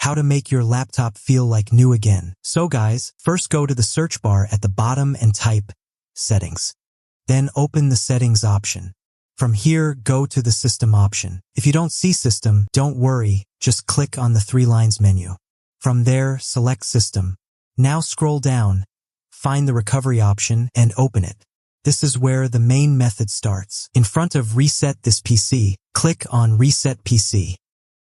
how to make your laptop feel like new again. So guys, first go to the search bar at the bottom and type Settings. Then open the Settings option. From here, go to the System option. If you don't see System, don't worry, just click on the 3 lines menu. From there, select System. Now scroll down, find the Recovery option and open it. This is where the main method starts. In front of Reset this PC, click on Reset PC.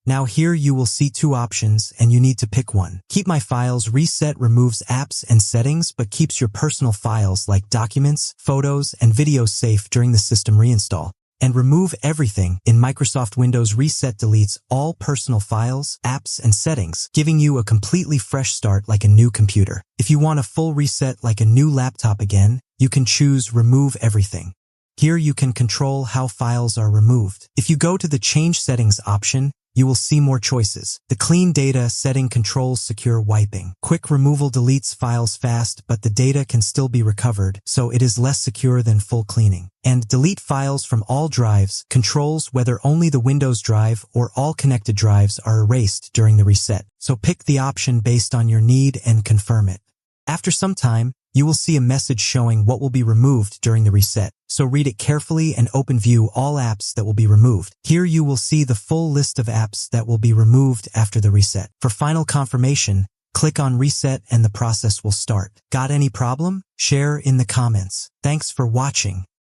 Now here you will see 2 options and you need to pick one. Keep My Files Reset removes apps and settings but keeps your personal files like documents, photos, and videos safe during the system reinstall. And Remove Everything in Microsoft Windows Reset deletes all personal files, apps, and settings, giving you a completely fresh start like a new computer. If you want a full reset like a new laptop again, you can choose Remove Everything. Here you can control how files are removed. If you go to the Change Settings option, you will see more choices. The Clean Data setting controls secure wiping. Quick removal deletes files fast, but the data can still be recovered, so it is less secure than full cleaning. And Delete Files from All Drives controls whether only the Windows drive or all connected drives are erased during the reset. So pick the option based on your need and confirm it. After some time, you will see a message showing what will be removed during the reset. So read it carefully and open View All Apps that will be removed. Here you will see the full list of apps that will be removed after the reset. For final confirmation, click on Reset and the process will start. Got any problem? Share in the comments. Thanks for watching.